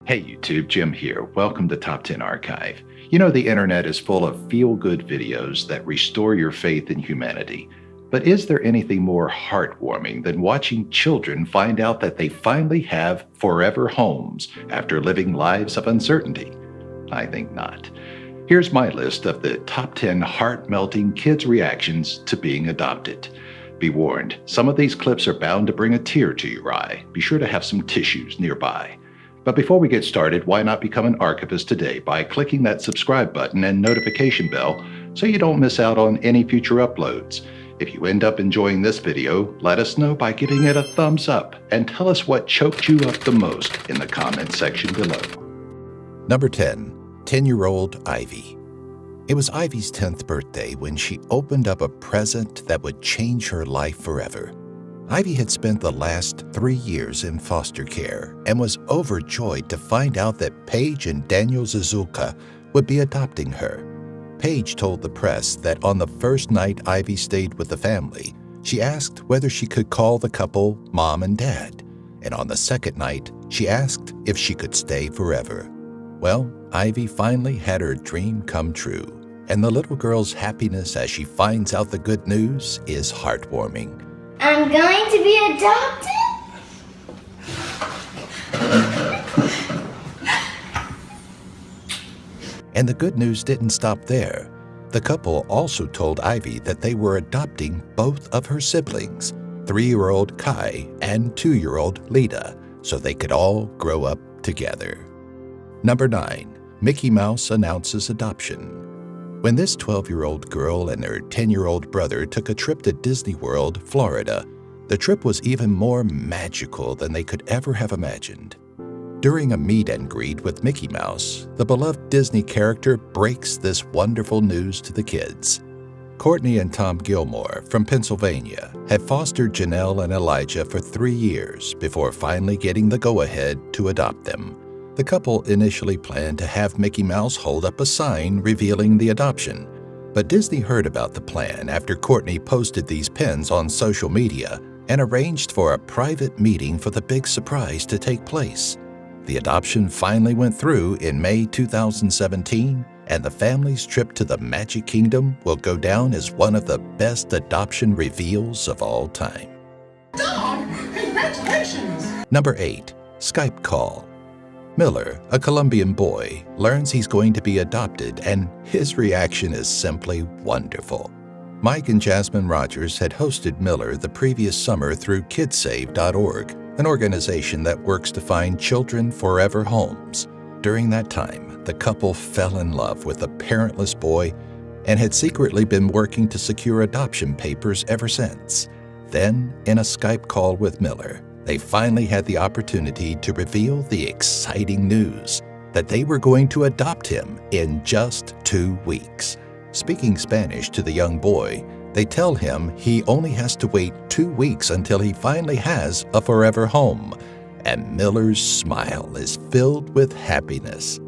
Hey YouTube, Jim here. Welcome to Top 10 Archive. You know, the internet is full of feel-good videos that restore your faith in humanity. But is there anything more heartwarming than watching children find out that they finally have forever homes after living lives of uncertainty? I think not. Here's my list of the top 10 heart-melting kids' reactions to being adopted. Be warned, some of these clips are bound to bring a tear to your eye. Be sure to have some tissues nearby. But before we get started, why not become an archivist today by clicking that subscribe button and notification bell so you don't miss out on any future uploads. If you end up enjoying this video, let us know by giving it a thumbs up and tell us what choked you up the most in the comments section below. Number 10. 10-year-old Ivy. It was Ivy's 10th birthday when she opened up a present that would change her life forever. Ivy had spent the last 3 years in foster care and was overjoyed to find out that Paige and Daniel Zazulka would be adopting her. Paige told the press that on the first night Ivy stayed with the family, she asked whether she could call the couple Mom and Dad. And on the second night, she asked if she could stay forever. Well, Ivy finally had her dream come true, and the little girl's happiness as she finds out the good news is heartwarming. I'm going to be adopted? And the good news didn't stop there. The couple also told Ivy that they were adopting both of her siblings, 3-year-old Kai and 2-year-old Lita, so they could all grow up together. Number 9. Mickey Mouse announces adoption. When this 12-year-old girl and her 10-year-old brother took a trip to Disney World, Florida, the trip was even more magical than they could ever have imagined. During a meet and greet with Mickey Mouse, the beloved Disney character breaks this wonderful news to the kids. Courtney and Tom Gilmore from Pennsylvania had fostered Janelle and Elijah for 3 years before finally getting the go-ahead to adopt them. The couple initially planned to have Mickey Mouse hold up a sign revealing the adoption, but Disney heard about the plan after Courtney posted these pins on social media and arranged for a private meeting for the big surprise to take place. The adoption finally went through in May 2017, and the family's trip to the Magic Kingdom will go down as one of the best adoption reveals of all time. Dog, congratulations! Number 8. Skype call. Miller, a Colombian boy, learns he's going to be adopted, and his reaction is simply wonderful. Mike and Jasmine Rogers had hosted Miller the previous summer through KidSave.org, an organization that works to find children forever homes. During that time, the couple fell in love with a parentless boy and had secretly been working to secure adoption papers ever since. Then, in a Skype call with Miller, they finally had the opportunity to reveal the exciting news that they were going to adopt him in just 2 weeks. Speaking Spanish to the young boy, they tell him he only has to wait 2 weeks until he finally has a forever home, and Miller's smile is filled with happiness.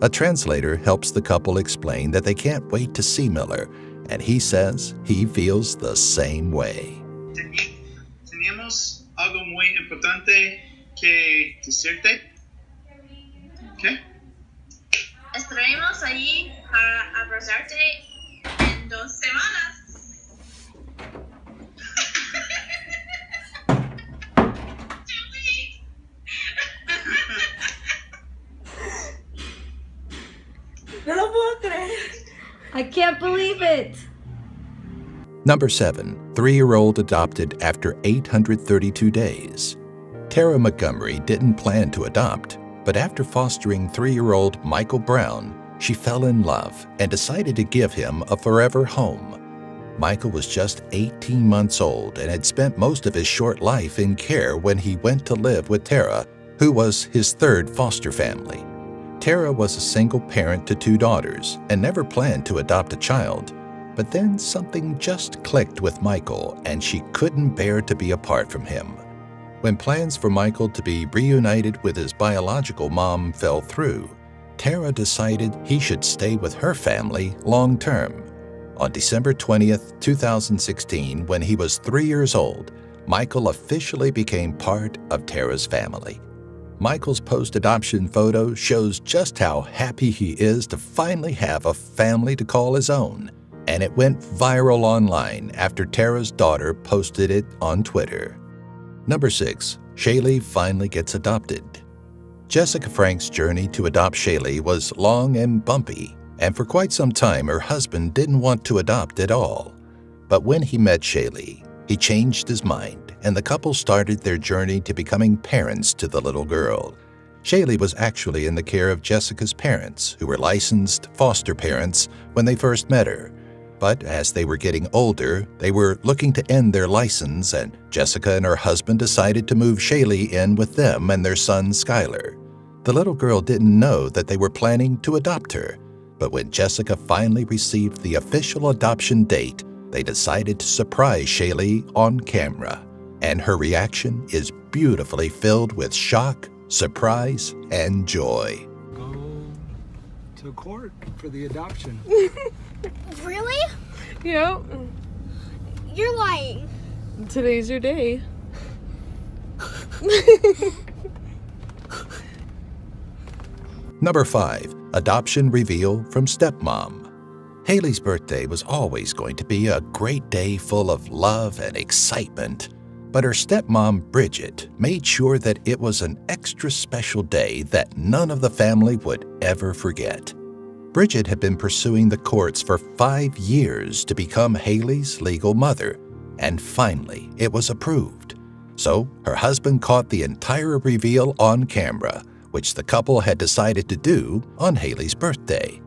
A translator helps the couple explain that they can't wait to see Miller, and he says he feels the same way. Teníamos algo muy importante que decirte. ¿Qué? Estaremos allí para abrazarte en 2 semanas. No lo puedo creer. I can't believe it. Number 7. 3-year-old adopted after 832 days. Tara Montgomery didn't plan to adopt, but after fostering 3-year-old Michael Brown, she fell in love and decided to give him a forever home. Michael was just 18 months old and had spent most of his short life in care when he went to live with Tara, who was his 3rd foster family. Tara was a single parent to 2 daughters and never planned to adopt a child. But then something just clicked with Michael, and she couldn't bear to be apart from him. When plans for Michael to be reunited with his biological mom fell through, Tara decided he should stay with her family long term. On December 20th, 2016, when he was 3 years old, Michael officially became part of Tara's family. Michael's post-adoption photo shows just how happy he is to finally have a family to call his own, and it went viral online after Tara's daughter posted it on Twitter. Number 6. Shaylee finally gets adopted. Jessica Frank's journey to adopt Shaylee was long and bumpy, and for quite some time her husband didn't want to adopt at all. But when he met Shaylee, he changed his mind, and the couple started their journey to becoming parents to the little girl. Shaylee was actually in the care of Jessica's parents, who were licensed foster parents when they first met her. But as they were getting older, they were looking to end their license, and Jessica and her husband decided to move Shaylee in with them and their son Skylar. The little girl didn't know that they were planning to adopt her, but when Jessica finally received the official adoption date, they decided to surprise Shaylee on camera. And her reaction is beautifully filled with shock, surprise, and joy. Go to court for the adoption. Really? Yep. You're lying. Today's your day. Number 5. Adoption reveal from stepmom. Haley's birthday was always going to be a great day full of love and excitement, but her stepmom, Bridget, made sure that it was an extra special day that none of the family would ever forget. Bridget had been pursuing the courts for 5 years to become Haley's legal mother, and finally it was approved. So her husband caught the entire reveal on camera, which the couple had decided to do on Haley's birthday.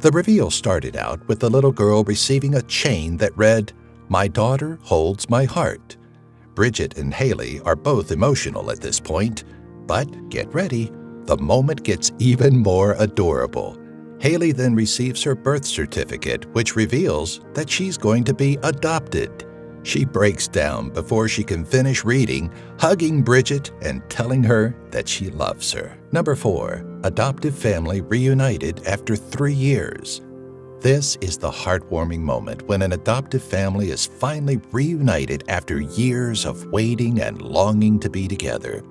The reveal started out with the little girl receiving a chain that read, "My daughter holds my heart." Bridget and Haley are both emotional at this point, but get ready, the moment gets even more adorable. Haley then receives her birth certificate, which reveals that she's going to be adopted. She breaks down before she can finish reading, hugging Bridget and telling her that she loves her. Number 4. Adoptive family reunited after 3 years. This is the heartwarming moment when an adoptive family is finally reunited after years of waiting and longing to be together.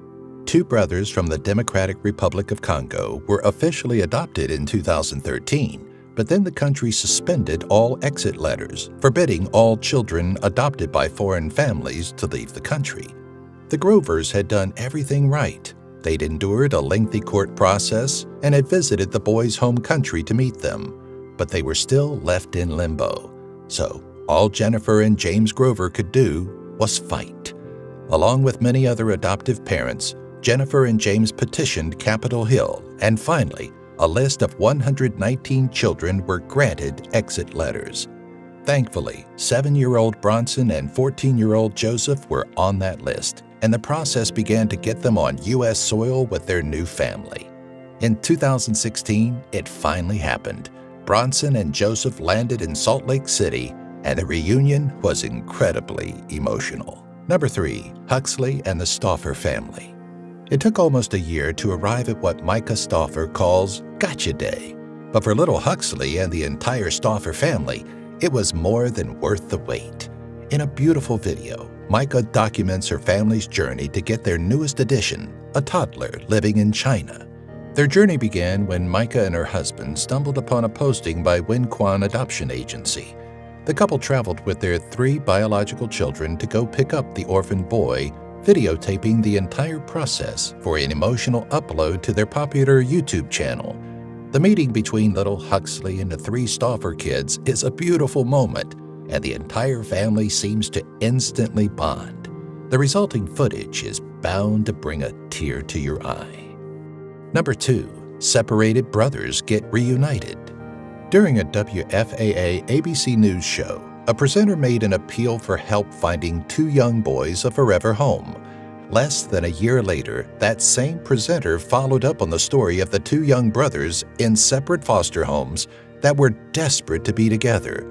2 brothers from the Democratic Republic of Congo were officially adopted in 2013, but then the country suspended all exit letters, forbidding all children adopted by foreign families to leave the country. The Grovers had done everything right. They'd endured a lengthy court process and had visited the boys' home country to meet them, but they were still left in limbo. So all Jennifer and James Grover could do was fight. Along with many other adoptive parents, Jennifer and James petitioned Capitol Hill, and finally, a list of 119 children were granted exit letters. Thankfully, 7-year-old Bronson and 14-year-old Joseph were on that list, and the process began to get them on U.S. soil with their new family. In 2016, it finally happened. Bronson and Joseph landed in Salt Lake City, and the reunion was incredibly emotional. Number 3. Huxley and the Stauffer family. It took almost a year to arrive at what Micah Stauffer calls Gotcha Day. But for little Huxley and the entire Stauffer family, it was more than worth the wait. In a beautiful video, Micah documents her family's journey to get their newest addition, a toddler living in China. Their journey began when Micah and her husband stumbled upon a posting by Winquan Adoption Agency. The couple traveled with their 3 biological children to go pick up the orphan boy, videotaping the entire process for an emotional upload to their popular YouTube channel. The meeting between little Huxley and the 3 Stauffer kids is a beautiful moment, and the entire family seems to instantly bond. The resulting footage is bound to bring a tear to your eye. Number 2. Separated brothers get reunited. During a WFAA ABC News show, a presenter made an appeal for help finding 2 young boys a forever home. Less than a year later, that same presenter followed up on the story of the 2 young brothers in separate foster homes that were desperate to be together.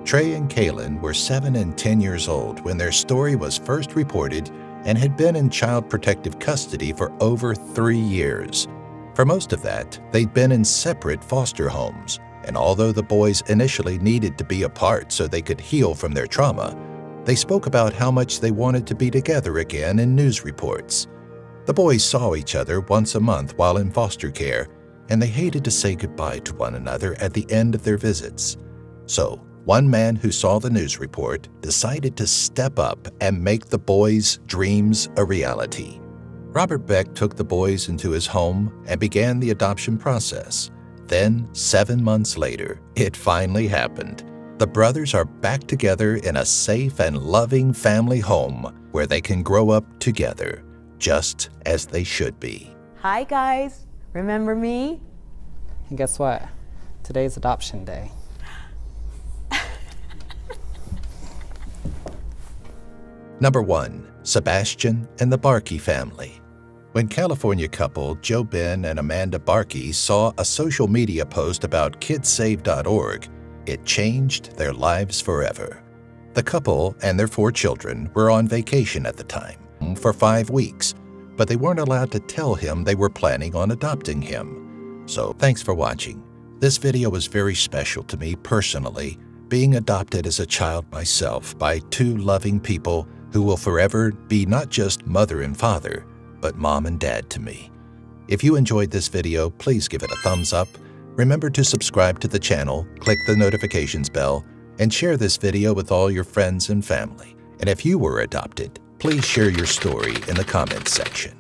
Trey and Kaylin were 7 and 10 years old when their story was first reported and had been in child protective custody for over 3 years. For most of that, they'd been in separate foster homes, and although the boys initially needed to be apart so they could heal from their trauma, they spoke about how much they wanted to be together again in news reports. The boys saw each other once a month while in foster care, and they hated to say goodbye to one another at the end of their visits. So, one man who saw the news report decided to step up and make the boys' dreams a reality. Robert Beck took the boys into his home and began the adoption process. Then, 7 months later, it finally happened. The brothers are back together in a safe and loving family home where they can grow up together, just as they should be. Hi guys, remember me? And guess what? Today's adoption day. Number 1. Sebastian and the Barkey family. When California couple Joe Ben and Amanda Barkey saw a social media post about kidsave.org, it changed their lives forever. The couple and their 4 children were on vacation at the time for 5 weeks, but they weren't allowed to tell him they were planning on adopting him. So thanks for watching. This video was very special to me personally, being adopted as a child myself by 2 loving people who will forever be not just mother and father, but mom and dad to me. If you enjoyed this video, please give it a thumbs up. Remember to subscribe to the channel, click the notifications bell, and share this video with all your friends and family. And if you were adopted, please share your story in the comments section.